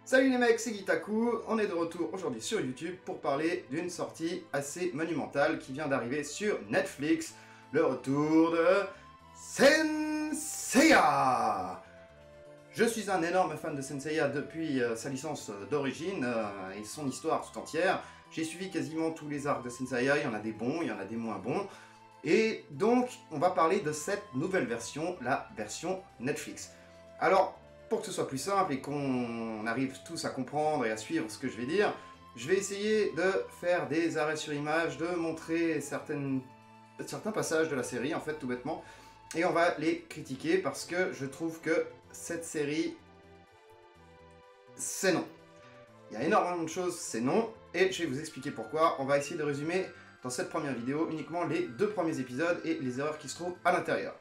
Salut les mecs, c'est Gitaku, on est de retour aujourd'hui sur YouTube pour parler d'une sortie assez monumentale qui vient d'arriver sur Netflix, le retour de Saint-Seiya. Je suis un énorme fan de Saint-Seiya depuis sa licence d'origine et son histoire tout entière. J'ai suivi quasiment tous les arcs de Saint-Seiya, il y en a des bons, il y en a des moins bons. Et donc, on va parler de cette nouvelle version, la version Netflix. Alors, pour que ce soit plus simple et qu'on arrive tous à comprendre et à suivre ce que je vais dire, je vais essayer de faire des arrêts sur image, de montrer certains passages de la série, en fait, tout bêtement, et on va les critiquer parce que je trouve que cette série, c'est non. Il y a énormément de choses, c'est non, et je vais vous expliquer pourquoi. On va essayer de résumer dans cette première vidéo uniquement les 2 premiers épisodes et les erreurs qui se trouvent à l'intérieur.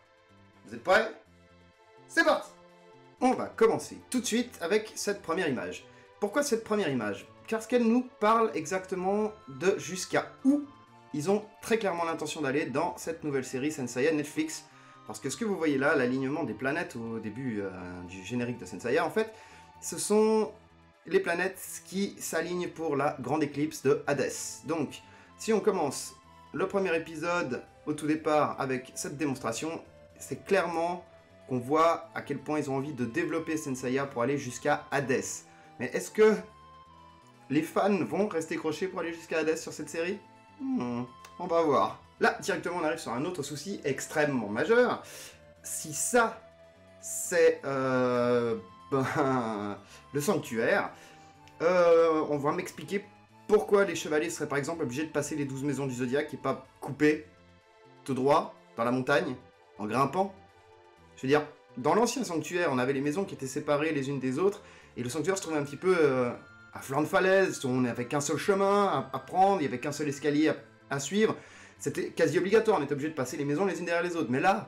Vous êtes prêts? C'est parti! On va commencer tout de suite avec cette première image. Pourquoi cette première image? Parce qu'elle nous parle exactement de jusqu'à où ils ont très clairement l'intention d'aller dans cette nouvelle série Saint-Seiya Netflix. Parce que ce que vous voyez là, l'alignement des planètes au début du générique de Saint-Seiya, en fait, ce sont les planètes qui s'alignent pour la grande éclipse de Hades. Donc, si on commence le premier épisode au tout départ avec cette démonstration, c'est clairement qu'on voit à quel point ils ont envie de développer Saint-Seiya pour aller jusqu'à Hades. Mais est-ce que les fans vont rester crochés pour aller jusqu'à Hades sur cette série? On va voir. Là, directement, on arrive sur un autre souci extrêmement majeur. Si ça, c'est le sanctuaire, on va m'expliquer pourquoi les chevaliers seraient par exemple obligés de passer les 12 maisons du Zodiaque et pas couper tout droit dans la montagne, en grimpant. Je veux dire, dans l'ancien sanctuaire, on avait les maisons qui étaient séparées les unes des autres, et le sanctuaire se trouvait un petit peu à flanc de falaise, on n'avait qu'un seul chemin à prendre, il n'y avait qu'un seul escalier à suivre, c'était quasi obligatoire, on était obligé de passer les maisons les unes derrière les autres, mais là,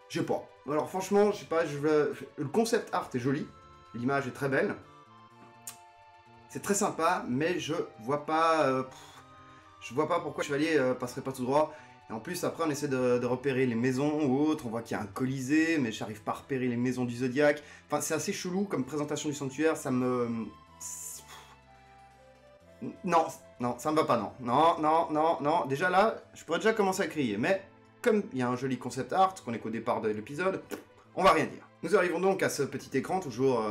je sais pas. Alors franchement, je sais pas, le concept art est joli, l'image est très belle, c'est très sympa, mais je vois pas pourquoi le chevalier passerait pas tout droit. Et en plus, après, on essaie de repérer les maisons ou autres. On voit qu'il y a un colisée, mais j'arrive pas à repérer les maisons du Zodiaque. Enfin, c'est assez chelou comme présentation du sanctuaire. Ça me... Non, ça me va pas, non. Non. Déjà là, je pourrais déjà commencer à crier. Mais, comme il y a un joli concept art, qu'on est qu'au départ de l'épisode, on va rien dire. Nous arrivons donc à ce petit écran, toujours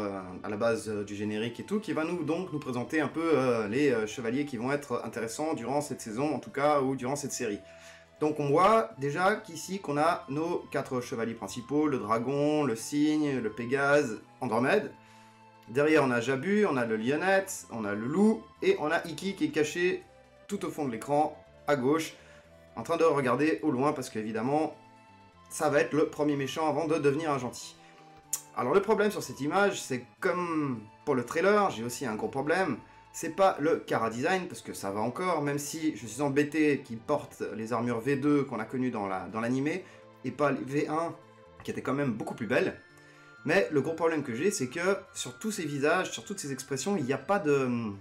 à la base du générique et tout, qui va nous présenter un peu les chevaliers qui vont être intéressants durant cette saison, en tout cas, ou durant cette série. Donc on voit déjà qu'ici qu'on a nos 4 chevaliers principaux, le dragon, le cygne, le pégase, Andromède. Derrière on a Jabu, on a le lionnette, on a le loup, et on a Ikki qui est caché tout au fond de l'écran, à gauche, en train de regarder au loin, parce qu'évidemment, ça va être le premier méchant avant de devenir un gentil. Alors le problème sur cette image, c'est comme pour le trailer, j'ai aussi un gros problème. C'est pas le Chara Design, parce que ça va encore, même si je suis embêté qu'ils portent les armures V2 qu'on a connues dans l'animé, et pas les V1, qui étaient quand même beaucoup plus belles. Mais le gros problème que j'ai, c'est que sur tous ces visages, sur toutes ces expressions, il n'y a pas de... Il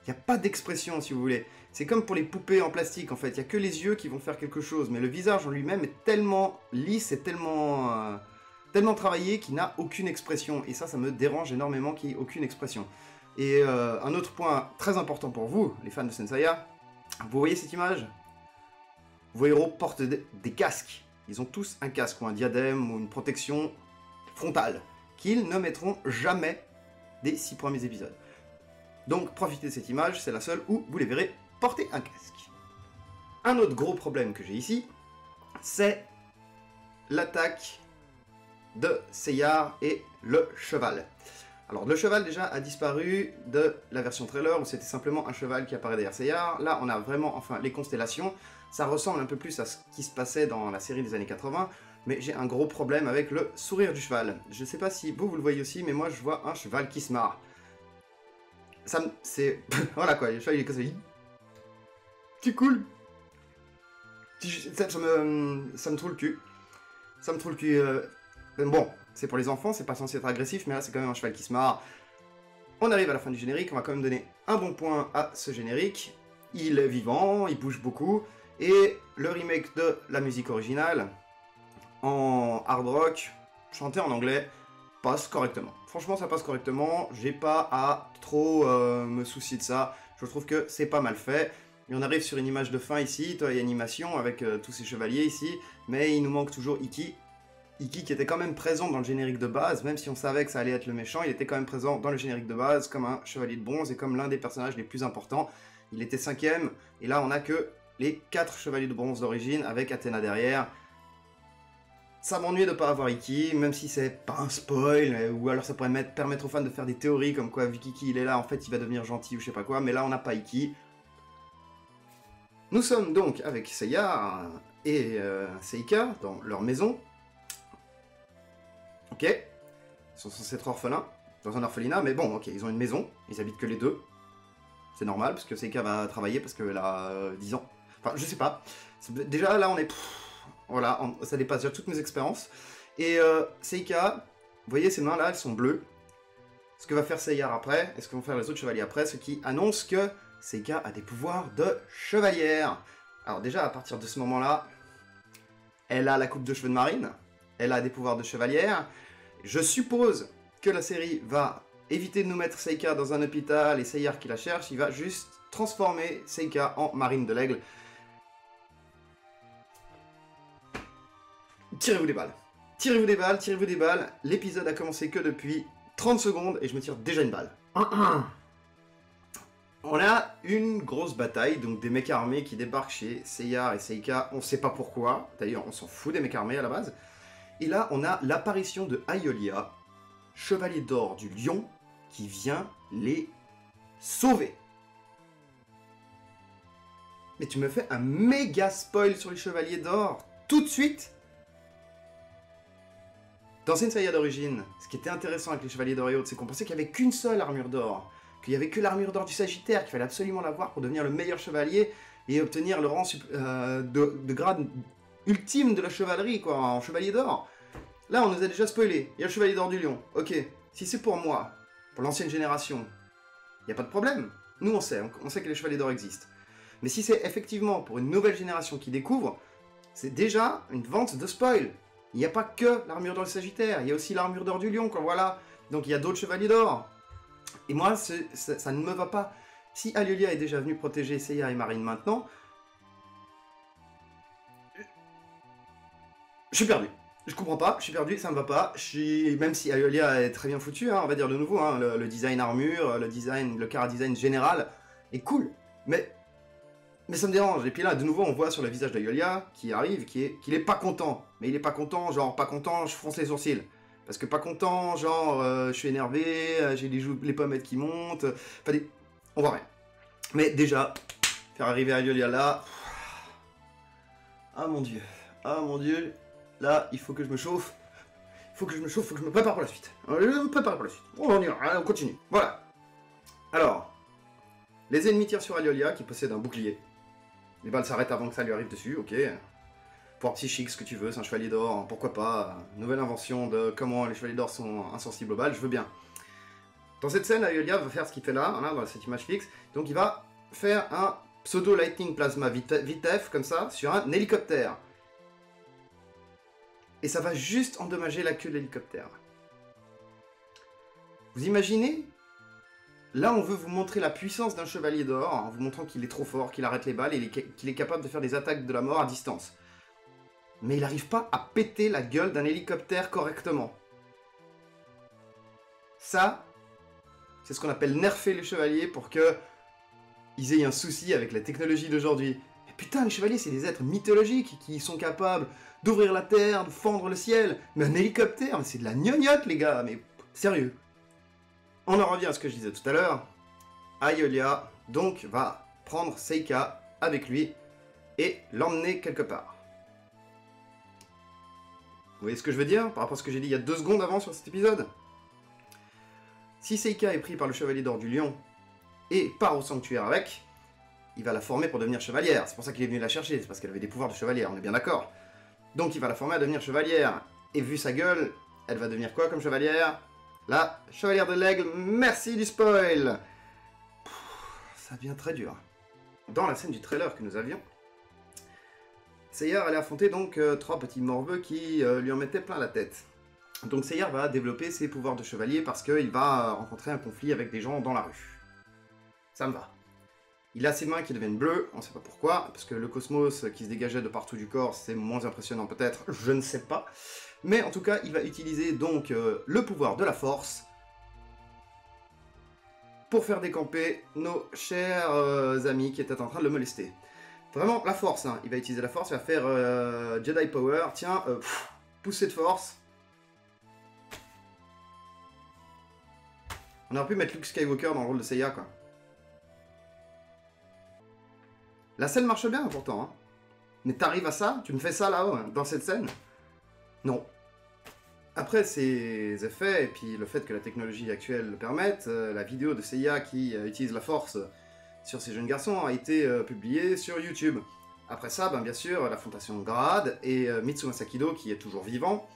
n'y a pas d'expression, si vous voulez. C'est comme pour les poupées en plastique, en fait. Il n'y a que les yeux qui vont faire quelque chose, mais le visage en lui-même est tellement lisse et tellement travaillé qu'il n'a aucune expression. Et ça me dérange énormément qu'il n'y ait aucune expression. Et un autre point très important pour vous, les fans de Saint-Seiya, vous voyez cette image? Vos héros portent des casques. Ils ont tous un casque ou un diadème ou une protection frontale qu'ils ne mettront jamais des 6 premiers épisodes. Donc profitez de cette image, c'est la seule où vous les verrez porter un casque. Un autre gros problème que j'ai ici, c'est l'attaque de Seiya et le cheval. Alors le cheval déjà a disparu de la version trailer où c'était simplement un cheval qui apparaît derrière Seiya. Là on a vraiment enfin les constellations. Ça ressemble un peu plus à ce qui se passait dans la série des années 80, mais j'ai un gros problème avec le sourire du cheval. Je sais pas si vous le voyez aussi, mais moi je vois un cheval qui se marre. C'est... voilà quoi, le cheval il est comme ça. C'est cool. Ça me trouve le cul. Ça me trouve le cul. Bon, c'est pour les enfants, c'est pas censé être agressif, mais là c'est quand même un cheval qui se marre. On arrive à la fin du générique, on va quand même donner un bon point à ce générique. Il est vivant, il bouge beaucoup, et le remake de la musique originale, en hard rock, chanter en anglais, passe correctement. Franchement, ça passe correctement, j'ai pas à trop me soucier de ça, je trouve que c'est pas mal fait. Et on arrive sur une image de fin ici, toi, il y a animation avec tous ces chevaliers ici, mais il nous manque toujours Ikki. Ikki qui était quand même présent dans le générique de base, même si on savait que ça allait être le méchant, il était quand même présent dans le générique de base comme un chevalier de bronze et comme l'un des personnages les plus importants. Il était 5ème, et là on a que les 4 chevaliers de bronze d'origine avec Athéna derrière. Ça m'ennuie de ne pas avoir Ikki, même si c'est pas un spoil, ou alors ça pourrait permettre aux fans de faire des théories comme quoi vu qu'Ikki il est là, en fait il va devenir gentil ou je sais pas quoi, mais là on n'a pas Ikki. Nous sommes donc avec Seiya et Seika dans leur maison. Ok, ils sont censés être orphelins, dans un orphelinat, mais bon, ok, ils ont une maison, ils habitent que les deux. C'est normal, parce que Seika va travailler parce qu'elle a 10 ans. Enfin, je sais pas. Déjà, là, on est... voilà, ça dépasse déjà toutes mes expériences. Et Seika, vous voyez, ces mains-là, elles sont bleues. Ce que va faire Seiya après, et ce que vont faire les autres chevaliers après, ce qui annonce que Seika a des pouvoirs de chevalière. Alors déjà, à partir de ce moment-là, elle a la coupe de cheveux de marine, elle a des pouvoirs de chevalière. Je suppose que la série va éviter de nous mettre Seika dans un hôpital et Seiya qui la cherche, il va juste transformer Seika en marine de l'aigle. Tirez-vous des balles. Tirez-vous des balles, tirez-vous des balles. L'épisode a commencé que depuis 30 secondes et je me tire déjà une balle. On a une grosse bataille, donc des mecs armés qui débarquent chez Seiya et Seika, on sait pas pourquoi, d'ailleurs on s'en fout des mecs armés à la base. Et là on a l'apparition de Aiolia, chevalier d'or du lion, qui vient les sauver. Mais tu me fais un méga spoil sur les chevaliers d'or, tout de suite. Dans Saint Seiya d'origine, ce qui était intéressant avec les chevaliers d'or et autres, c'est qu'on pensait qu'il n'y avait qu'une seule armure d'or. Qu'il n'y avait que l'armure d'or du Sagittaire, qu'il fallait absolument l'avoir pour devenir le meilleur chevalier et obtenir le rang de grade ultime de la chevalerie, quoi, en chevalier d'or. Là, on nous a déjà spoilé. Il y a le chevalier d'or du lion. Ok, si c'est pour moi, pour l'ancienne génération, il n'y a pas de problème. Nous, on sait que les chevaliers d'or existent. Mais si c'est effectivement pour une nouvelle génération qui découvre, c'est déjà une vente de spoil. Il n'y a pas que l'armure d'or du Sagittaire, il y a aussi l'armure d'or du lion, quoi, voilà. Donc il y a d'autres chevaliers d'or. Et moi, ça ne me va pas. Si Aiolia est déjà venue protéger Seiya et Marine maintenant, je suis perdu. Je comprends pas, je suis perdu, ça me va pas. Même si Aiolia est très bien foutu, hein, on va dire de nouveau, hein, le design armure, le chara-design général est cool. Mais ça me dérange. Et puis là, de nouveau, on voit sur le visage d'Aiolia qui arrive, qu'il est pas content. Mais il est pas content, genre pas content, je fronce les sourcils. Parce que pas content, genre, je suis énervé, j'ai les pommettes qui montent, enfin, on voit rien. Mais déjà, faire arriver Aiolia là... ah mon dieu, là, il faut que je me chauffe. Il faut que je me chauffe, il faut que je me prépare pour la suite. Je me prépare pour la suite. On y va, allez, on continue. Voilà. Alors, les ennemis tirent sur Aiolia qui possède un bouclier. Les balles s'arrêtent avant que ça lui arrive dessus, ok. Pouvoir psychique, ce que tu veux, c'est un chevalier d'or, pourquoi pas. Nouvelle invention de comment les chevaliers d'or sont insensibles aux balles, je veux bien. Dans cette scène, Aiolia va faire ce qu'il fait là, hein, dans cette image fixe. Donc il va faire un pseudo lightning plasma vitef, comme ça, sur un hélicoptère. Et ça va juste endommager la queue de l'hélicoptère. Vous imaginez? Là, on veut vous montrer la puissance d'un chevalier d'or, en vous montrant qu'il est trop fort, qu'il arrête les balles et qu'il est capable de faire des attaques de la mort à distance. Mais il n'arrive pas à péter la gueule d'un hélicoptère correctement. Ça, c'est ce qu'on appelle nerfer les chevaliers pour que ils aient un souci avec la technologie d'aujourd'hui. Mais putain, les chevaliers, c'est des êtres mythologiques qui sont capables d'ouvrir la terre, de fendre le ciel. Mais un hélicoptère, c'est de la gnognotte, les gars, mais sérieux. On en revient à ce que je disais tout à l'heure. Aiolia, donc, va prendre Seika avec lui et l'emmener quelque part. Vous voyez ce que je veux dire par rapport à ce que j'ai dit il y a 2 secondes avant sur cet épisode? Si Seika est pris par le chevalier d'or du lion et part au sanctuaire avec, il va la former pour devenir chevalière. C'est pour ça qu'il est venu la chercher, c'est parce qu'elle avait des pouvoirs de chevalière, on est bien d'accord. Donc il va la former à devenir chevalière. Et vu sa gueule, elle va devenir quoi comme chevalière? La chevalière de l'aigle, merci du spoil. Ça devient très dur. Dans la scène du trailer que nous avions, Seiya allait affronter donc 3 petits morveux qui lui en mettaient plein la tête. Donc Seiya va développer ses pouvoirs de chevalier parce qu'il va rencontrer un conflit avec des gens dans la rue. Ça me va. Il a ses mains qui deviennent bleues, on ne sait pas pourquoi, parce que le cosmos qui se dégageait de partout du corps, c'est moins impressionnant peut-être, je ne sais pas. Mais en tout cas, il va utiliser donc le pouvoir de la force pour faire décamper nos chers amis qui étaient en train de le molester. Vraiment, la force, hein. Il va utiliser la force, il va faire Jedi Power, tiens, poussée de force. On aurait pu mettre Luke Skywalker dans le rôle de Seiya, quoi. La scène marche bien, pourtant, hein. Mais t'arrives à ça? Tu me fais ça, là-haut, hein, dans cette scène? Non. Après ces effets, et puis le fait que la technologie actuelle le permette, la vidéo de Seiya qui utilise la force sur ces jeunes garçons a été publiée sur YouTube. Après ça, ben, bien sûr, la Fondation Grad et Mitsuma Sakido, qui est toujours vivant,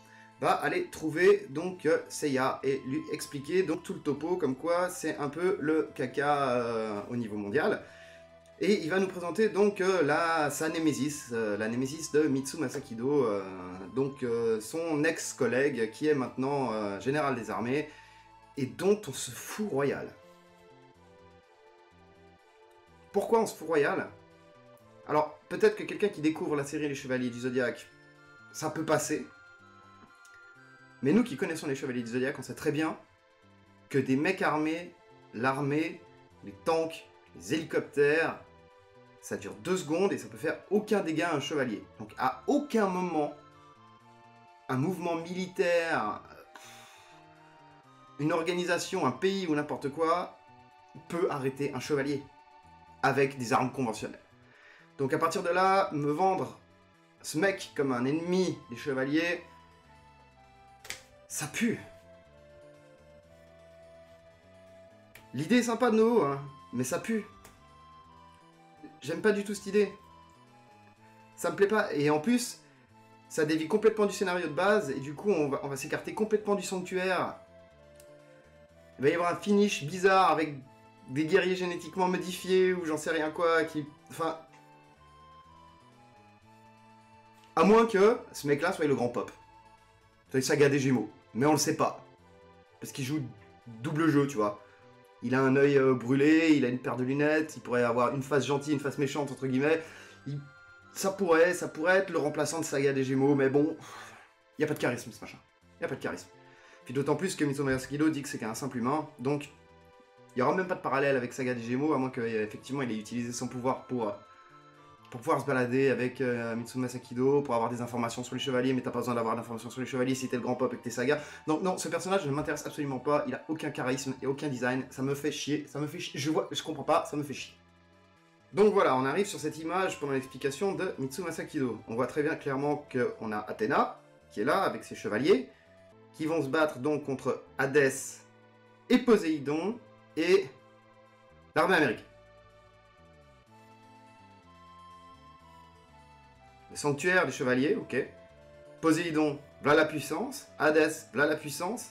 va aller trouver donc Seiya et lui expliquer donc tout le topo, comme quoi c'est un peu le caca au niveau mondial. Et il va nous présenter donc sa némésis, la némésis de Mitsuma Sakido, donc son ex-collègue qui est maintenant général des armées et dont on se fout royal. Pourquoi on se fout royal? Alors, peut-être que quelqu'un qui découvre la série Les Chevaliers du Zodiaque, ça peut passer. Mais nous qui connaissons les Chevaliers du Zodiaque, on sait très bien que des mecs armés, l'armée, les tanks, les hélicoptères, ça dure 2 secondes et ça peut faire aucun dégât à un chevalier. Donc à aucun moment, un mouvement militaire, une organisation, un pays ou n'importe quoi, peut arrêter un chevalier avec des armes conventionnelles. Donc à partir de là, me vendre ce mec comme un ennemi des chevaliers, ça pue. L'idée est sympa de nouveau, hein, mais ça pue. J'aime pas du tout cette idée. Ça me plaît pas. Et en plus, ça dévie complètement du scénario de base, et du coup, on va s'écarter complètement du sanctuaire. Il va y avoir un finish bizarre avec des guerriers génétiquement modifiés, ou j'en sais rien quoi, qui... Enfin... À moins que ce mec-là soit le grand pop. C'est une saga des Gémeaux. Mais on le sait pas. Parce qu'il joue double jeu, tu vois. Il a un œil brûlé, il a une paire de lunettes, il pourrait avoir une face gentille, une face méchante, entre guillemets. Ça pourrait être le remplaçant de Saga des Gémeaux, mais bon, il n'y a pas de charisme, ce machin. Il n'y a pas de charisme. Puis d'autant plus que Mitsuma Sakido dit que c'est qu'un simple humain, donc il n'y aura même pas de parallèle avec Saga des Gémeaux, à moins qu'effectivement il ait utilisé son pouvoir pour pouvoir se balader avec Mitsuma Sakido, pour avoir des informations sur les chevaliers, mais t'as pas besoin d'avoir d'informations sur les chevaliers si t'es le grand pop et que t'es Saga. Donc non, ce personnage ne m'intéresse absolument pas, il a aucun charisme et aucun design, ça me fait chier, je comprends pas, ça me fait chier. Donc voilà, on arrive sur cette image pendant l'explication de Mitsuma Sakido. On voit très bien clairement qu'on a Athéna, qui est là avec ses chevaliers, qui vont se battre donc contre Hadès et Poséidon et l'armée américaine. Le sanctuaire des chevaliers, ok. Poséidon, voilà la puissance. Hadès, voilà la puissance.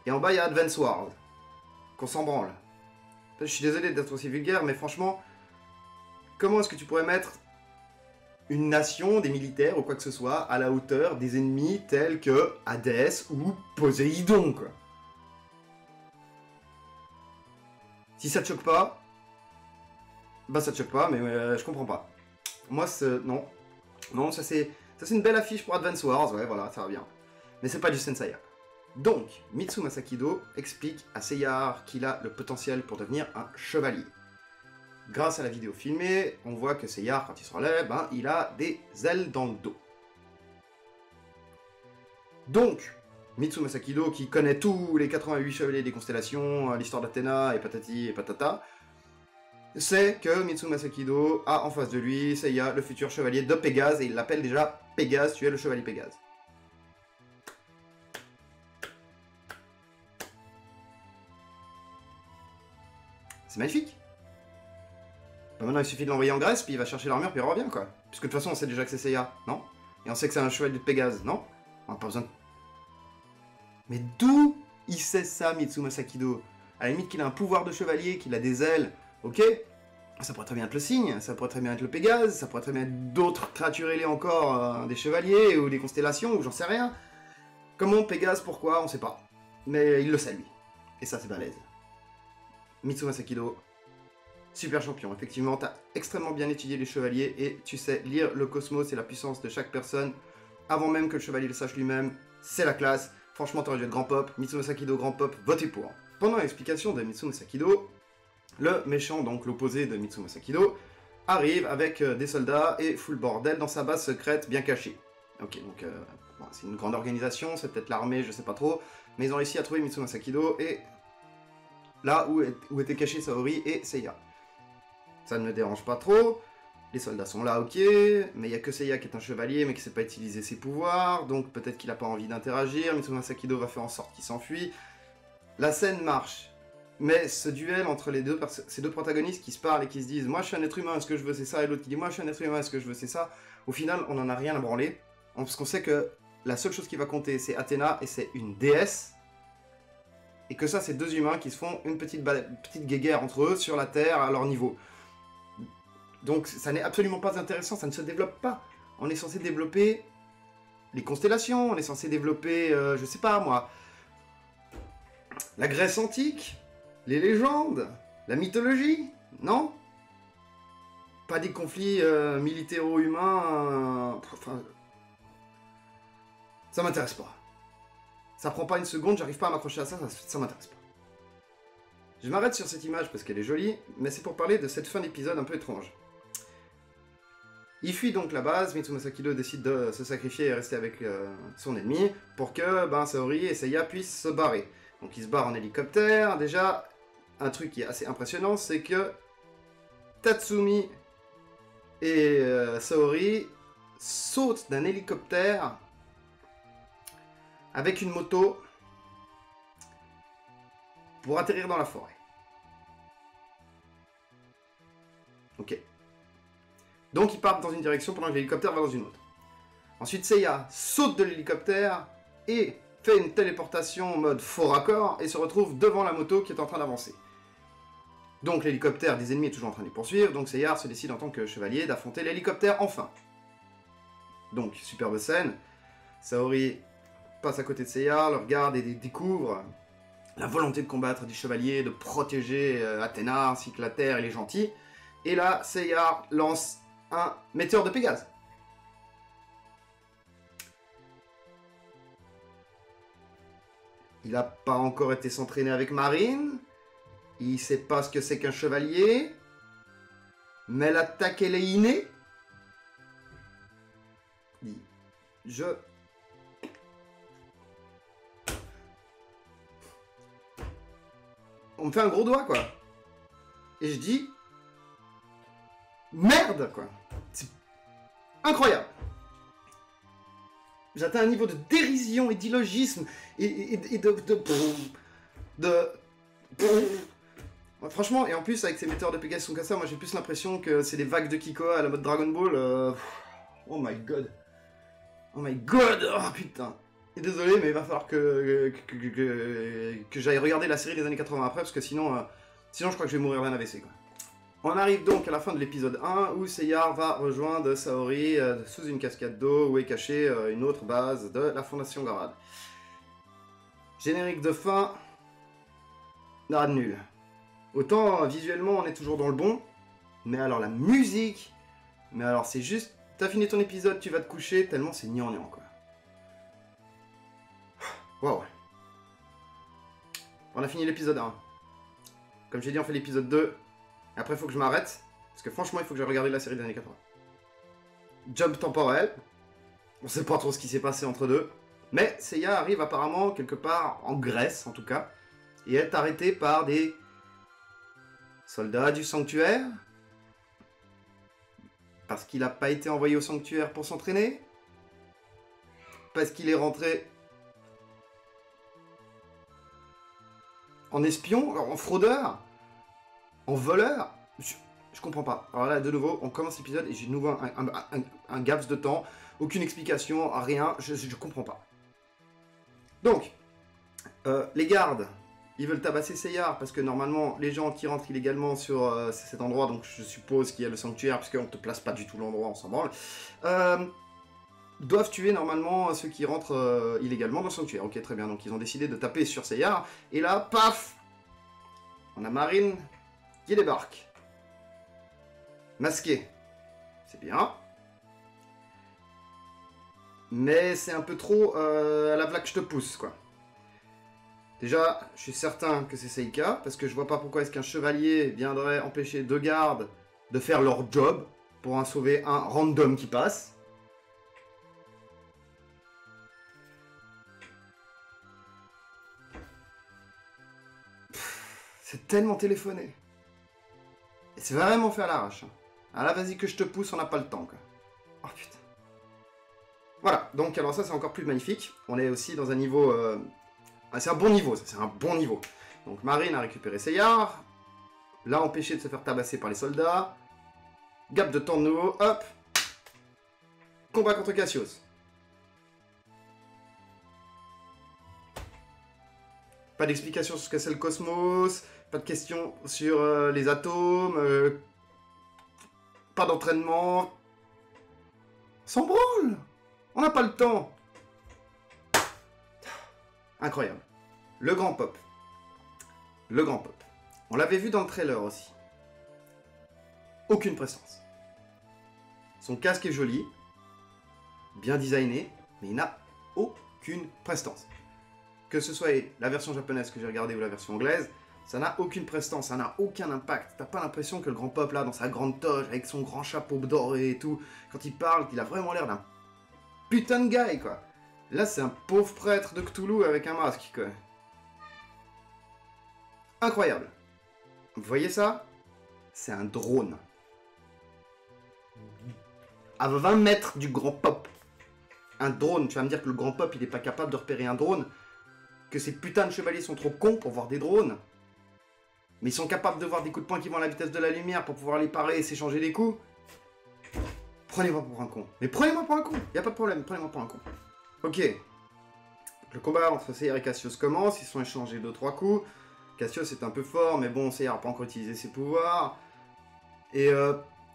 Et en bas, il y a Advance Wars. Qu'on s'en branle. Je suis désolé d'être aussi vulgaire, mais franchement, comment est-ce que tu pourrais mettre une nation, des militaires ou quoi que ce soit, à la hauteur des ennemis tels que Hadès ou Poséidon, quoi? Si ça te choque pas, bah ça te choque pas, mais je comprends pas. Moi, non. Non, ça c'est une belle affiche pour Advance Wars, ouais, voilà, ça va bien. Mais c'est pas du Senseiya. Donc, Mitsuma Sakido explique à Seiya qu'il a le potentiel pour devenir un chevalier. Grâce à la vidéo filmée, on voit que Seiya, quand il se relève, ben, il a des ailes dans le dos. Donc, Mitsuma Sakido, qui connaît tous les 88 chevaliers des constellations, l'histoire d'Athéna et patati et patata, c'est que Mitsuma Sakido a en face de lui Seiya, le futur chevalier de Pégase, et il l'appelle déjà Pégase, tu es le chevalier Pégase. C'est magnifique. Bah maintenant il suffit de l'envoyer en Grèce, puis il va chercher l'armure, puis il revient quoi. Puisque de toute façon on sait déjà que c'est Seiya, non? Et on sait que c'est un chevalier de Pégase, non? On n'a pas besoin de... Mais d'où il sait ça, Mitsuma Sakido? À la limite qu'il a un pouvoir de chevalier, qu'il a des ailes, ok? Ça pourrait très bien être le cygne, ça pourrait très bien être le Pégase, ça pourrait très bien être d'autres créatures ailées encore, des chevaliers ou des constellations, ou j'en sais rien. Comment, Pégase, pourquoi, on sait pas. Mais il le sait, lui. Et ça, c'est balèze. Mitsuma Sakido, super champion. Effectivement, t'as extrêmement bien étudié les chevaliers et tu sais lire le cosmos et la puissance de chaque personne avant même que le chevalier le sache lui-même. C'est la classe. Franchement, t'aurais dû être grand pop. Mitsuma Sakido, grand pop, votez pour. Pendant l'explication de Mitsuma Sakido, le méchant, donc l'opposé de Mitsuma Sakido, arrive avec des soldats et fout le bordel dans sa base secrète bien cachée. Ok, donc bon, c'est une grande organisation, c'est peut-être l'armée, je sais pas trop, mais ils ont réussi à trouver Mitsuma Sakido et là où étaient cachés Saori et Seiya. Ça ne me dérange pas trop, les soldats sont là, ok, mais il n'y a que Seiya qui est un chevalier, mais qui sait pas utiliser ses pouvoirs, donc peut-être qu'il a pas envie d'interagir, Mitsuma Sakido va faire en sorte qu'il s'enfuit. La scène marche, mais ce duel entre ces deux protagonistes qui se parlent et qui se disent « Moi je suis un être humain, ce que je veux c'est ça », et l'autre qui dit « Moi je suis un être humain, ce que je veux c'est ça », au final on n'en a rien à branler, parce qu'on sait que la seule chose qui va compter c'est Athéna, et c'est une déesse, et que ça c'est deux humains qui se font une petite guéguerre entre eux sur la Terre à leur niveau. Donc ça n'est absolument pas intéressant, ça ne se développe pas. On est censé développer les constellations, on est censé développer, je sais pas moi, la Grèce antique, les légendes, la mythologie, non? Pas des conflits militaro-humains, enfin... Ça m'intéresse pas. Ça prend pas une seconde, j'arrive pas à m'accrocher à ça, ça m'intéresse pas. Je m'arrête sur cette image parce qu'elle est jolie, mais c'est pour parler de cette fin d'épisode un peu étrange. Il fuit donc la base, Mitsuma Sakido décide de se sacrifier et rester avec son ennemi, pour que Saori et Seiya puissent se barrer. Donc il se barre en hélicoptère, déjà, un truc qui est assez impressionnant, c'est que Tatsumi et Saori sautent d'un hélicoptère avec une moto pour atterrir dans la forêt. Ok. Donc ils partent dans une direction pendant que l'hélicoptère va dans une autre. Ensuite Seiya saute de l'hélicoptère et fait une téléportation en mode faux raccord et se retrouve devant la moto qui est en train d'avancer. Donc l'hélicoptère des ennemis est toujours en train de les poursuivre, donc Seiya se décide en tant que chevalier d'affronter l'hélicoptère enfin. Donc superbe scène, Saori passe à côté de Seiya, le regarde et découvre la volonté de combattre des chevaliers, de protéger Athéna ainsi que la Terre et les gentils. Et là, Seiya lance un météore de Pégase. Il n'a pas encore été s'entraîner avec Marine. Il sait pas ce que c'est qu'un chevalier. Mais l'attaque, elle est innée. On me fait un gros doigt, quoi. Et je dis... Merde, quoi. C'est incroyable. J'atteins un niveau de dérision et d'illogisme et franchement, et en plus, avec ces météores de Pégase qui sont comme ça, moi j'ai plus l'impression que c'est des vagues de Kikoa à la mode Dragon Ball. Oh my god. Oh my god. Oh putain. Et désolé, mais il va falloir que j'aille regarder la série des années 80 après, parce que sinon je crois que je vais mourir d'un AVC, quoi. On arrive donc à la fin de l'épisode 1, où Seiya va rejoindre Saori sous une cascade d'eau, où est cachée une autre base de la Fondation Garad. Générique de fin... Nada de nul. Autant visuellement on est toujours dans le bon, mais alors la musique... Mais alors c'est juste... T'as fini ton épisode, tu vas te coucher, tellement c'est gnangnan, quoi. Waouh. On a fini l'épisode 1. Comme j'ai dit, on fait l'épisode 2. Après, il faut que je m'arrête, parce que franchement, il faut que j'ai regardé la série des années 80. Jump temporel. On sait pas trop ce qui s'est passé entre deux. Mais Seiya arrive apparemment quelque part, en Grèce en tout cas, et est arrêté par des soldats du sanctuaire. Parce qu'il n'a pas été envoyé au sanctuaire pour s'entraîner. Parce qu'il est rentré en espion, en fraudeur. En voleur? Je comprends pas. Alors là, de nouveau, on commence l'épisode et j'ai de nouveau un gaps de temps. Aucune explication, rien. Je comprends pas. Donc, les gardes ils veulent tabasser Seyar, parce que normalement, les gens qui rentrent illégalement sur cet endroit, donc je suppose qu'il y a le sanctuaire, puisqu'on ne te place pas du tout l'endroit, on s'en branle, doivent tuer normalement ceux qui rentrent illégalement dans le sanctuaire. Ok, très bien, donc ils ont décidé de taper sur Seyar, et là, paf, on a Marine qui débarque. Masqué. C'est bien. Mais c'est un peu trop à la vlaque je te pousse, quoi. Déjà, je suis certain que c'est Seika, parce que je vois pas pourquoi est-ce qu'un chevalier viendrait empêcher deux gardes de faire leur job pour en sauver un random qui passe. C'est tellement téléphoné. Et c'est vraiment fait à l'arrache. Ah là, vas-y que je te pousse, on n'a pas le temps, quoi. Oh putain. Voilà, donc alors ça c'est encore plus magnifique. On est aussi dans un niveau... c'est un bon niveau, ça c'est un bon niveau. Donc Marine a récupéré Seyar, l'a empêché de se faire tabasser par les soldats. Gap de temps de nouveau, hop. Combat contre Cassius. Pas d'explication sur ce que c'est le cosmos, pas de questions sur les atomes, pas d'entraînement. S'en branle. On n'a pas le temps. Incroyable. Le grand pop. Le grand pop. On l'avait vu dans le trailer aussi. Aucune prestance. Son casque est joli, bien designé, mais il n'a aucune prestance. Que ce soit la version japonaise que j'ai regardée ou la version anglaise, ça n'a aucune prestance, ça n'a aucun impact. T'as pas l'impression que le grand pop là, dans sa grande toge, avec son grand chapeau doré et tout, quand il parle, qu'il a vraiment l'air d'un putain de guy, quoi. Là, c'est un pauvre prêtre de Cthulhu avec un masque, quoi. Incroyable. Vous voyez ça? C'est un drone. À 20 mètres du grand pop. Un drone, tu vas me dire que le grand pop, il est pas capable de repérer un drone? Que ces putains de chevaliers sont trop cons pour voir des drones? Mais ils sont capables de voir des coups de poing qui vont à la vitesse de la lumière pour pouvoir les parer et s'échanger des coups? Prenez-moi pour un con. Mais prenez-moi pour un con. Y a pas de problème, prenez-moi pour un con. Ok. Le combat entre Seyar et Cassius commence. Ils se sont échangés 2-3 coups. Cassius est un peu fort, mais bon, Seyar n'a pas encore utilisé ses pouvoirs. Et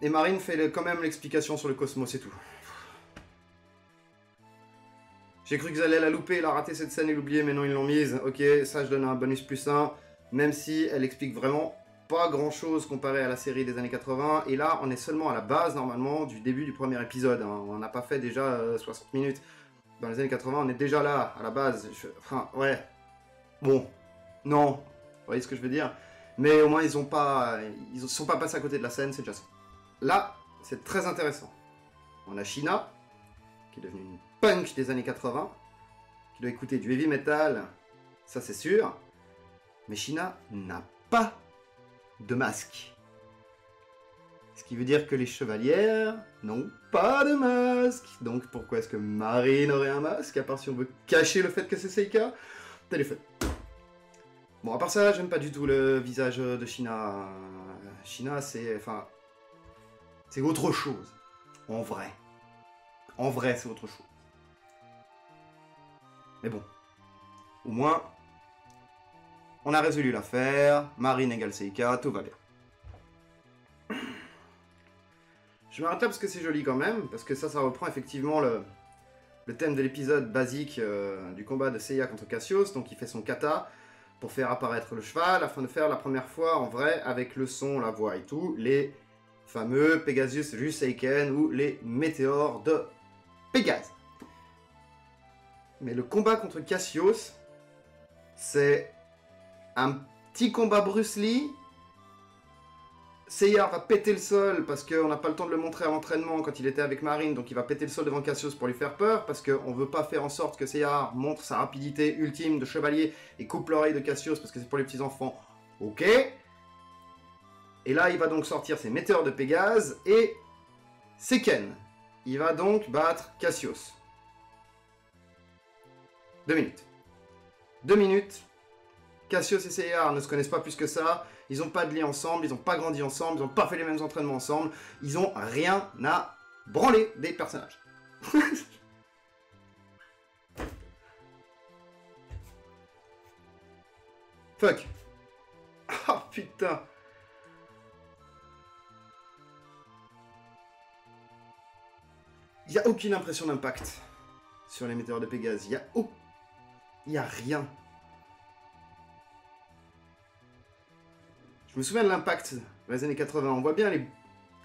Marine fait quand même l'explication sur le cosmos et tout. J'ai cru qu'ils allaient la louper, elle a raté cette scène et l'oublier, mais non, ils l'ont mise. Ok, ça je donne un bonus +1, même si elle explique vraiment pas grand chose comparé à la série des années 80. Et là, on est seulement à la base, normalement, du début du premier épisode. Hein. On n'a pas fait déjà 60 minutes. Dans les années 80, on est déjà là, à la base. Enfin, ouais. Bon. Non. Vous voyez ce que je veux dire? Mais au moins, ils sont pas passés à côté de la scène, c'est déjà ça. Là, c'est très intéressant. On a Shina, qui est devenue une punk des années 80, qui doit écouter du heavy metal, ça c'est sûr. Mais Shina n'a pas de masque. Ce qui veut dire que les chevalières n'ont pas de masque. Donc pourquoi est-ce que Marine aurait un masque, à part si on veut cacher le fait que c'est Seika? Téléphone. Bon, à part ça, j'aime pas du tout le visage de Shina. Shina, c'est... Enfin... C'est autre chose. En vrai. En vrai, c'est autre chose. Mais bon. Au moins... On a résolu l'affaire. Marine égale Seika, tout va bien. Je m'arrête là parce que c'est joli quand même. Parce que ça reprend effectivement le thème de l'épisode basique du combat de Seiya contre Cassius. Donc il fait son kata pour faire apparaître le cheval, afin de faire la première fois en vrai, avec le son, la voix et tout, les fameux Pegasus Juseiken ou les météores de Pégase. Mais le combat contre Cassius, c'est un petit combat Bruce Lee. Seiya va péter le sol parce qu'on n'a pas le temps de le montrer à l'entraînement quand il était avec Marine, donc il va péter le sol devant Cassius pour lui faire peur, parce qu'on veut pas faire en sorte que Seiya montre sa rapidité ultime de chevalier et coupe l'oreille de Cassius parce que c'est pour les petits enfants. Ok. Et là il va donc sortir ses météores de Pégase et Seiken. Il va donc battre Cassius. 2 minutes. 2 minutes. Cassius et Seiya ne se connaissent pas plus que ça. Ils n'ont pas de lien ensemble, ils n'ont pas grandi ensemble, ils n'ont pas fait les mêmes entraînements ensemble. Ils n'ont rien à branler des personnages. Fuck. Ah putain. Il n'y a aucune impression d'impact sur les météores de Pégase. Il y a rien. Je me souviens de l'impact dans les années 80. On voit bien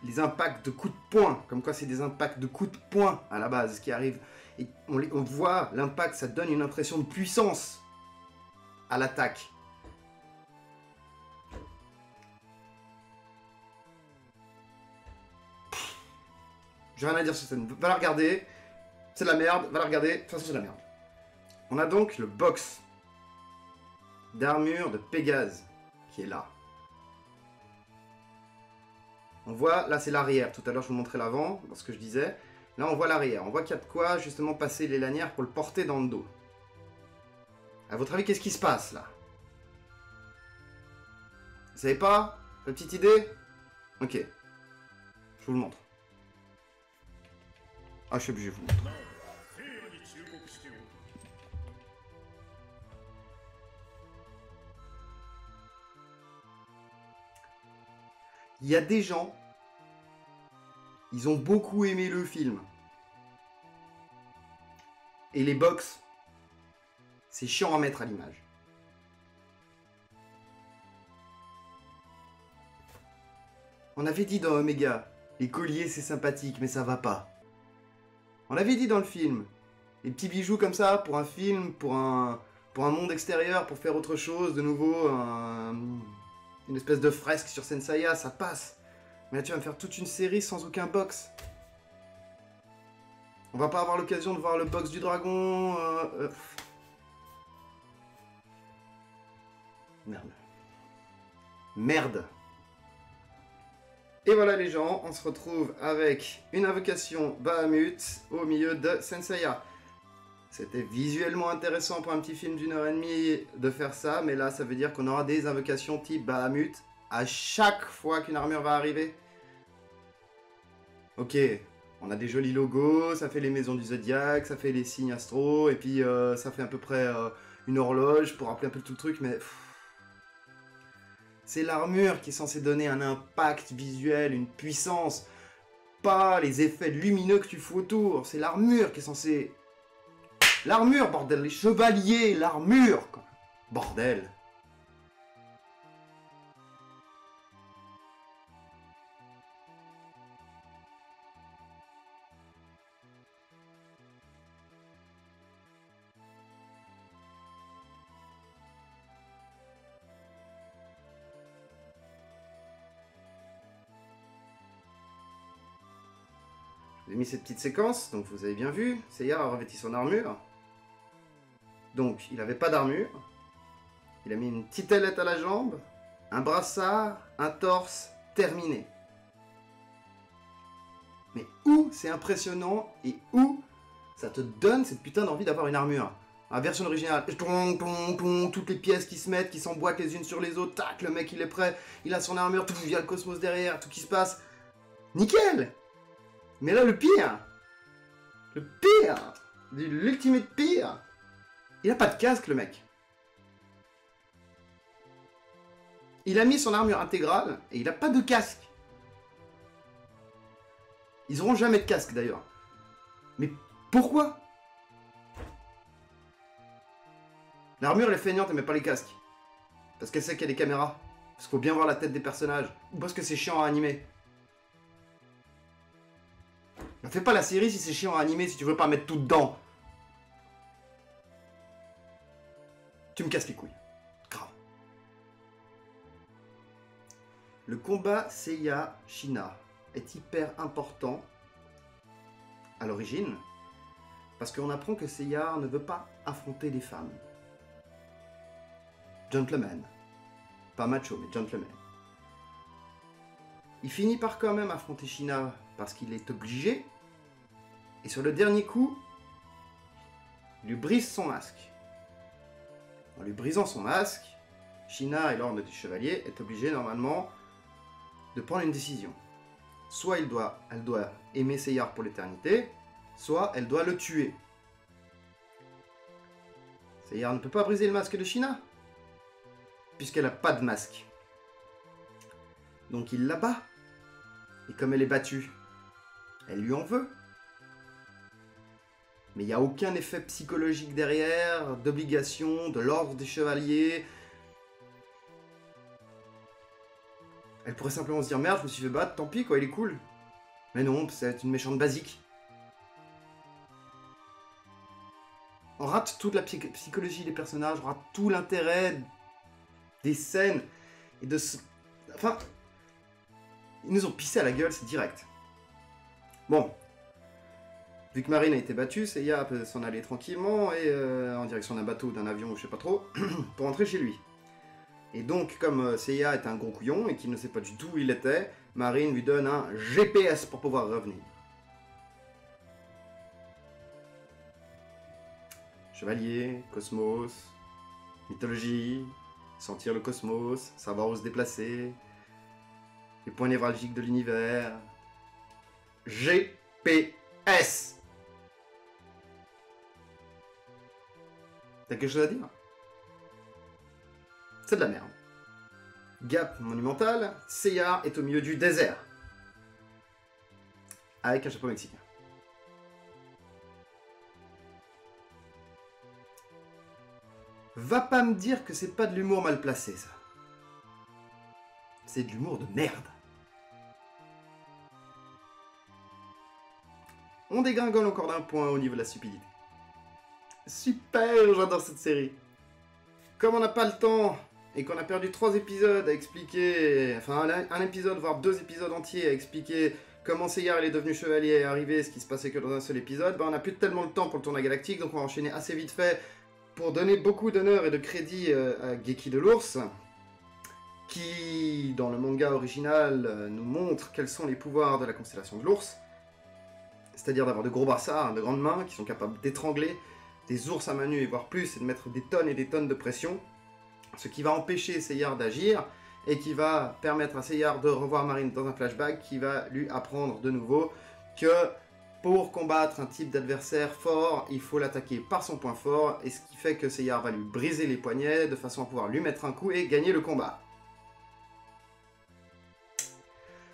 les impacts de coups de poing. Comme quoi c'est des impacts de coups de poing à la base qui arrivent. Et on voit l'impact, ça donne une impression de puissance à l'attaque. J'ai rien à dire sur cette scène. Va la regarder. C'est de la merde. Va la regarder. De toute façon, c'est de la merde. On a donc le box d'armure de Pégase qui est là. On voit, là c'est l'arrière. Tout à l'heure, je vous montrais l'avant, dans ce que je disais. Là, on voit l'arrière. On voit qu'il y a de quoi, justement, passer les lanières pour le porter dans le dos. À votre avis, qu'est-ce qui se passe, là? Vous savez pas? Une petite idée? Ok. Je vous le montre. Ah, je suis obligé de vous le montrer. Il y a des gens, ils ont beaucoup aimé le film. Et les box, c'est chiant à mettre à l'image. On avait dit dans Omega, les colliers c'est sympathique mais ça va pas. On avait dit dans le film, les petits bijoux comme ça pour un film, pour un monde extérieur, pour faire autre chose, de nouveau, une espèce de fresque sur Senseiya, ça passe. Mais là tu vas me faire toute une série sans aucun box. On va pas avoir l'occasion de voir le box du dragon. Merde. Merde. Et voilà les gens, on se retrouve avec une invocation Bahamut au milieu de Senseiya. C'était visuellement intéressant pour un petit film d'une heure et demie de faire ça, mais là ça veut dire qu'on aura des invocations type Bahamut à chaque fois qu'une armure va arriver. Ok, on a des jolis logos, ça fait les maisons du Zodiac, ça fait les signes astro, et puis ça fait à peu près une horloge pour rappeler un peu tout le truc, mais... C'est l'armure qui est censée donner un impact visuel, une puissance, pas les effets lumineux que tu fous autour. C'est l'armure qui est censée... L'armure, bordel, les chevaliers, l'armure, quoi. Bordel. J'ai mis cette petite séquence, donc vous avez bien vu, Seiya a revêti son armure. Donc, il n'avait pas d'armure. Il a mis une petite ailette à la jambe, un brassard, un torse, terminé. Mais où c'est impressionnant et où ça te donne cette putain d'envie d'avoir une armure. La version originale, toutes les pièces qui se mettent, qui s'emboîtent les unes sur les autres, tac, le mec il est prêt, il a son armure, tout, il y a le cosmos derrière, tout qui se passe. Nickel! Mais là, le pire, l'ultimate pire, il a pas de casque, le mec. Il a mis son armure intégrale et il a pas de casque. Ils auront jamais de casque, d'ailleurs. Mais pourquoi? L'armure, elle est feignante, elle met pas les casques. Parce qu'elle sait qu'il y a des caméras. Parce qu'il faut bien voir la tête des personnages. Ou parce que c'est chiant à animer. Ne fais pas la série si c'est chiant à animer, si tu veux pas mettre tout dedans. Tu me casses les couilles. Grave. Le combat Seiya-Shina est hyper important à l'origine, parce qu'on apprend que Seiya ne veut pas affronter les femmes. Gentleman. Pas macho, mais gentleman. Il finit par quand même affronter Shina parce qu'il est obligé. Et sur le dernier coup, il lui brise son masque. En lui brisant son masque, Shina et l'ordre du chevalier est obligée normalement de prendre une décision. Soit elle doit aimer Seiya pour l'éternité, soit elle doit le tuer. Seiya ne peut pas briser le masque de Shina. puisqu'elle n'a pas de masque. Donc il la bat. Et comme elle est battue, elle lui en veut. Mais il n'y a aucun effet psychologique derrière, d'obligation, de l'ordre des chevaliers. Elle pourrait simplement se dire merde, je me suis fait battre, tant pis quoi, il est cool. Mais non, c'est une méchante basique. On rate toute la psychologie des personnages, on rate tout l'intérêt des scènes et de ce... Enfin, ils nous ont pissé à la gueule, c'est direct. Bon, vu que Marine a été battue, Seiya peut s'en aller tranquillement et en direction d'un bateau, d'un avion ou je sais pas trop, pour rentrer chez lui. Et donc, comme Seiya est un gros couillon et qu'il ne sait pas du tout où il était, Marine lui donne un GPS pour pouvoir revenir. Chevalier, cosmos, mythologie, sentir le cosmos, savoir où se déplacer, les points névralgiques de l'univers. GPS. T'as quelque chose à dire? C'est de la merde. Gap monumental, Seiya est au milieu du désert. Avec un chapeau mexicain. Va pas me dire que c'est pas de l'humour mal placé, ça. C'est de l'humour de merde. On dégringole encore d'un point au niveau de la stupidité. Super, j'adore cette série. Comme on n'a pas le temps et qu'on a perdu 3 épisodes à expliquer, enfin un épisode, voire 2 épisodes entiers à expliquer comment Seiya est devenu chevalier et arrivé, ce qui se passait que dans un seul épisode, on n'a plus tellement le temps pour le tournoi galactique, donc on va enchaîner assez vite fait pour donner beaucoup d'honneur et de crédit à Geki de l'ours, qui, dans le manga original, nous montre quels sont les pouvoirs de la constellation de l'ours, c'est-à-dire d'avoir de gros brassards, de grandes mains, qui sont capables d'étrangler des ours à main nue et voire plus, et de mettre des tonnes et des tonnes de pression, ce qui va empêcher Seiya d'agir, et qui va permettre à Seiya de revoir Marine dans un flashback, qui va lui apprendre de nouveau que pour combattre un type d'adversaire fort, il faut l'attaquer par son point fort, et ce qui fait que Seiya va lui briser les poignets, de façon à pouvoir lui mettre un coup et gagner le combat.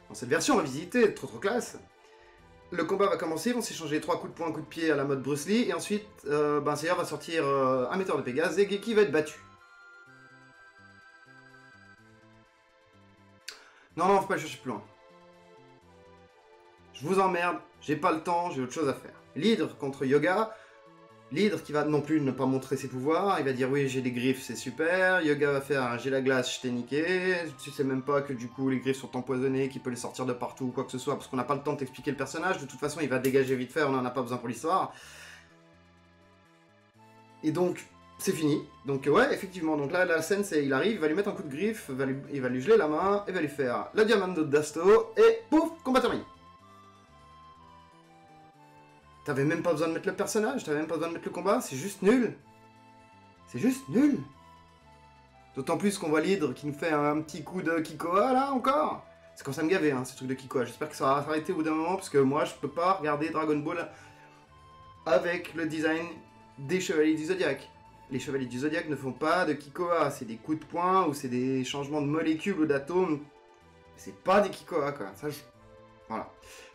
Dans cette version revisitée, trop classe, le combat va commencer, ils vont s'échanger 3 coups de poing, coups de pied à la mode Bruce Lee, et ensuite, Seiya va sortir un metteur de Pégase, et Geki va être battu. Non, faut pas le chercher plus loin. Je vous emmerde, j'ai pas le temps, j'ai autre chose à faire. L'hydre contre Yoga. L'hydre qui va non plus ne pas montrer ses pouvoirs, il va dire oui j'ai des griffes, c'est super. Yoga va faire un j'ai la glace, je t'ai niqué. Tu sais même pas que du coup les griffes sont empoisonnées, qu'il peut les sortir de partout ou quoi que ce soit, parce qu'on n'a pas le temps de t'expliquer le personnage. De toute façon il va dégager vite fait, on en a pas besoin pour l'histoire. Et donc c'est fini. Donc ouais, effectivement, donc là la scène c'est il arrive, il va lui mettre un coup de griffe, il va lui geler la main, et va lui faire la Diamando d'Asto, et pouf, combat terminé. T'avais même pas besoin de mettre le personnage, t'avais même pas besoin de mettre le combat, c'est juste nul. C'est juste nul. D'autant plus qu'on voit l'hydre qui nous fait un petit coup de Kikoa là encore. C'est quand ça me gavait hein, ce truc de Kikoa, j'espère que ça va s'arrêter au bout d'un moment, parce que moi je peux pas regarder Dragon Ball avec le design des Chevaliers du Zodiaque. Les Chevaliers du Zodiaque ne font pas de Kikoa, c'est des coups de poing ou c'est des changements de molécules ou d'atomes. C'est pas des Kikoa quoi, ça je... Voilà.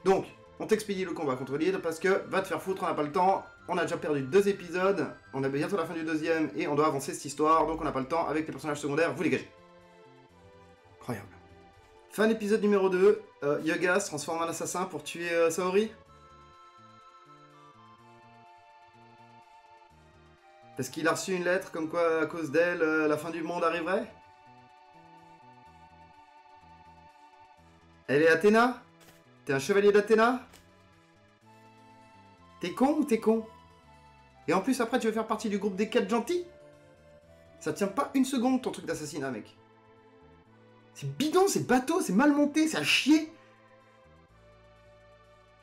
Donc, on t'expédie le combat contre l'hydre parce que va te faire foutre, on n'a pas le temps, on a déjà perdu 2 épisodes, on est bientôt à la fin du 2e et on doit avancer cette histoire, donc on n'a pas le temps avec les personnages secondaires, vous dégagez. Incroyable. Fin d'épisode numéro 2, Yoga se transforme en assassin pour tuer Saori. Parce qu'il a reçu une lettre comme quoi à cause d'elle, la fin du monde arriverait. Elle est Athéna? T'es un chevalier d'Athéna? T'es con ou t'es con? Et en plus, après, tu veux faire partie du groupe des 4 gentils? Ça tient pas une seconde, ton truc d'assassinat, mec. C'est bidon, c'est bateau, c'est mal monté, c'est à chier.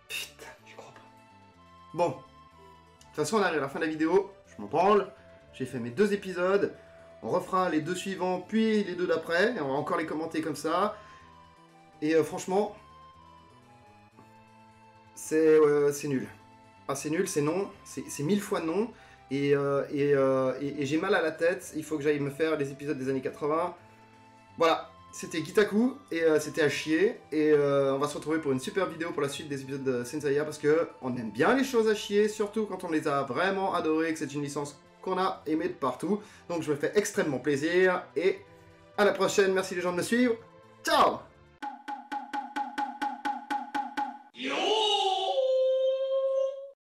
Putain, je crois pas. Bon. De toute façon, on arrive à la fin de la vidéo. Je m'en branle. J'ai fait mes 2 épisodes. On refera les 2 suivants, puis les 2 d'après. Et on va encore les commenter comme ça. Et franchement... c'est nul. Ah, c'est nul, c'est non, c'est 1000 fois non. et j'ai mal à la tête, il faut que j'aille me faire les épisodes des années 80. Voilà, c'était Gitaku, et c'était à chier, et on va se retrouver pour une super vidéo pour la suite des épisodes de Senseiya, parce que on aime bien les choses à chier, surtout quand on les a vraiment adorées, que c'est une licence qu'on a aimée de partout. Donc je me fais extrêmement plaisir, et à la prochaine, merci les gens de me suivre, ciao!